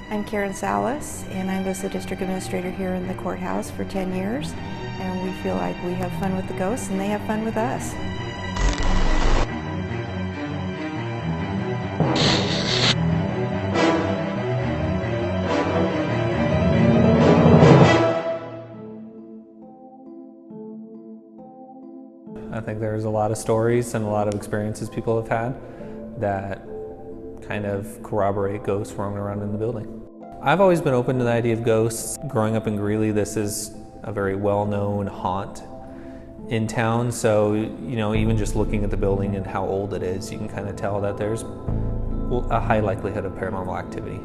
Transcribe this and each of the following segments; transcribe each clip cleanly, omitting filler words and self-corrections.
I'm Karen Salas, and I was the district administrator here in the courthouse for 10 years, and we feel like we have fun with the ghosts and they have fun with us. I think there's a lot of stories and a lot of experiences people have had that kind of corroborate ghosts roaming around in the building. I've always been open to the idea of ghosts. Growing up in Greeley, this is a very well-known haunt in town, so even just looking at the building and how old it is, you can kind of tell that there's a high likelihood of paranormal activity.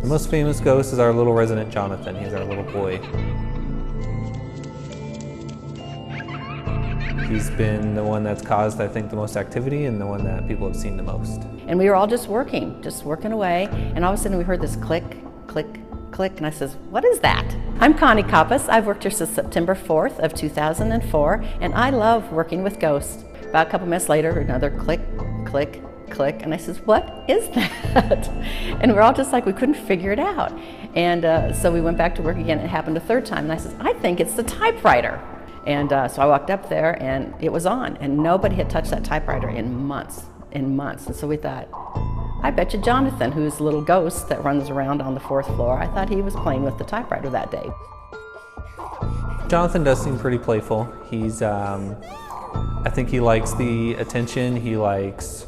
The most famous ghost is our little resident Jonathan. He's our little boy. He's been the one that's caused, I think, the most activity and the one that people have seen the most. And we were all just working away, and all of a sudden we heard this click, click, click, and I says, "What is that?" I'm Connie Koppas. I've worked here since September 4th of 2004, and I love working with ghosts. About a couple minutes later, another click, click, click, and I says, "What is that?" And we're all just like, we couldn't figure it out. And so we went back to work again. It happened a third time, and I says, "I think it's the typewriter." And so I walked up there and it was on, and nobody had touched that typewriter in months. And so we thought, I bet you Jonathan, who's a little ghost that runs around on the 4th floor, I thought he was playing with the typewriter that day. Jonathan does seem pretty playful. He's, I think he likes the attention, he likes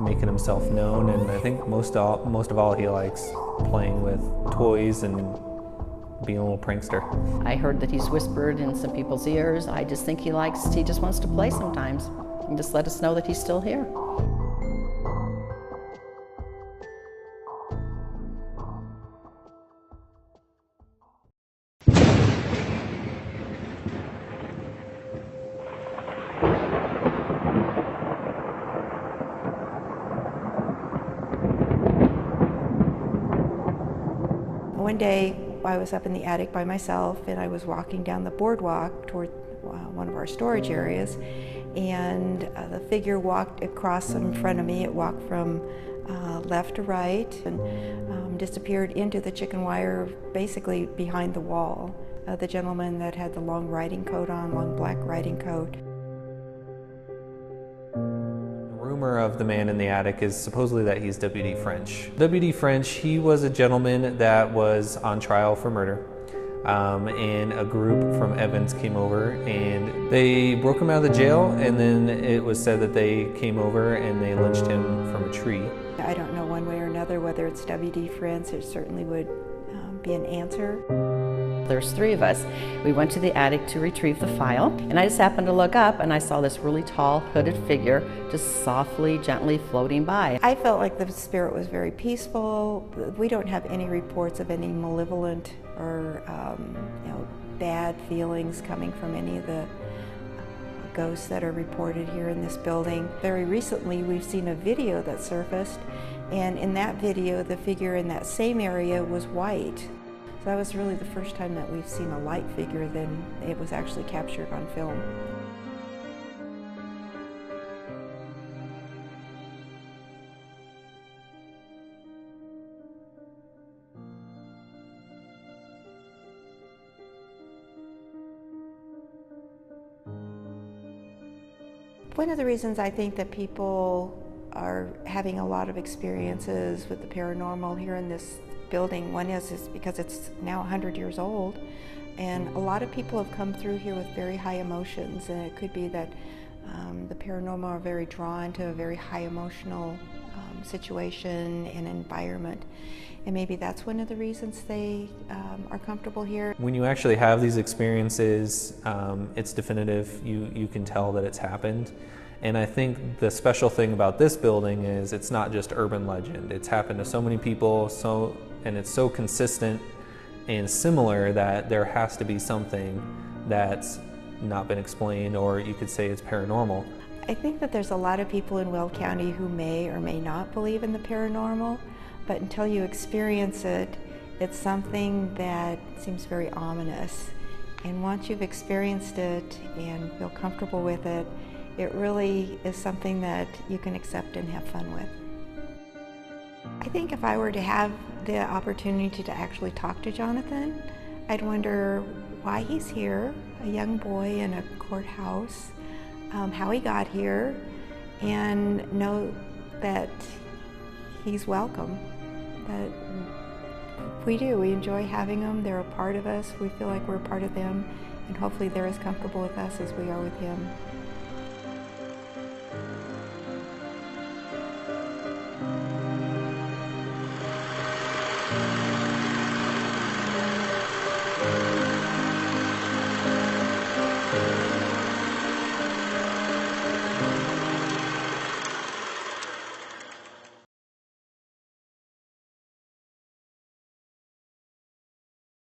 making himself known, and I think most of all he likes playing with toys and being a little prankster. I heard that he's whispered in some people's ears. I just think he just wants to play sometimes and just let us know that he's still here. One day I was up in the attic by myself, and I was walking down the boardwalk toward one of our storage areas, and the figure walked across in front of me. It walked from left to right and disappeared into the chicken wire, basically behind the wall. The gentleman that had the long riding coat on, long black riding coat. The rumor of the man in the attic is supposedly that he's W.D. French. W.D. French, he was a gentleman that was on trial for murder. And a group from Evans came over and they broke him out of the jail, and then it was said that they came over and they lynched him from a tree. I don't know one way or another whether it's W.D. French. It certainly would be an answer. There's 3 of us. We went to the attic to retrieve the file, and I just happened to look up and I saw this really tall hooded figure just softly, gently floating by. I felt like the spirit was very peaceful. We don't have any reports of any malevolent or bad feelings coming from any of the ghosts that are reported here in this building. Very recently we've seen a video that surfaced, and in that video the figure in that same area was white. So that was really the first time that we've seen a light figure, then it was actually captured on film. One of the reasons I think that people are having a lot of experiences with the paranormal here in this building, one is because it's now 100 years old, and a lot of people have come through here with very high emotions, and it could be that the paranormal are very drawn to a very high emotional situation and environment, and maybe that's one of the reasons they are comfortable here. When you actually have these experiences, it's definitive. You can tell that it's happened. And I think the special thing about this building is it's not just urban legend. It's happened to so many people, and it's so consistent and similar that there has to be something that's not been explained, or you could say it's paranormal. I think that there's a lot of people in Weld County who may or may not believe in the paranormal, but until you experience it, it's something that seems very ominous. And once you've experienced it and feel comfortable with it, it really is something that you can accept and have fun with. I think if I were to have the opportunity to actually talk to Jonathan, I'd wonder why he's here, a young boy in a courthouse, how he got here, and know that he's welcome. That we enjoy having them. They're a part of us. We feel like we're a part of them, and hopefully they're as comfortable with us as we are with him.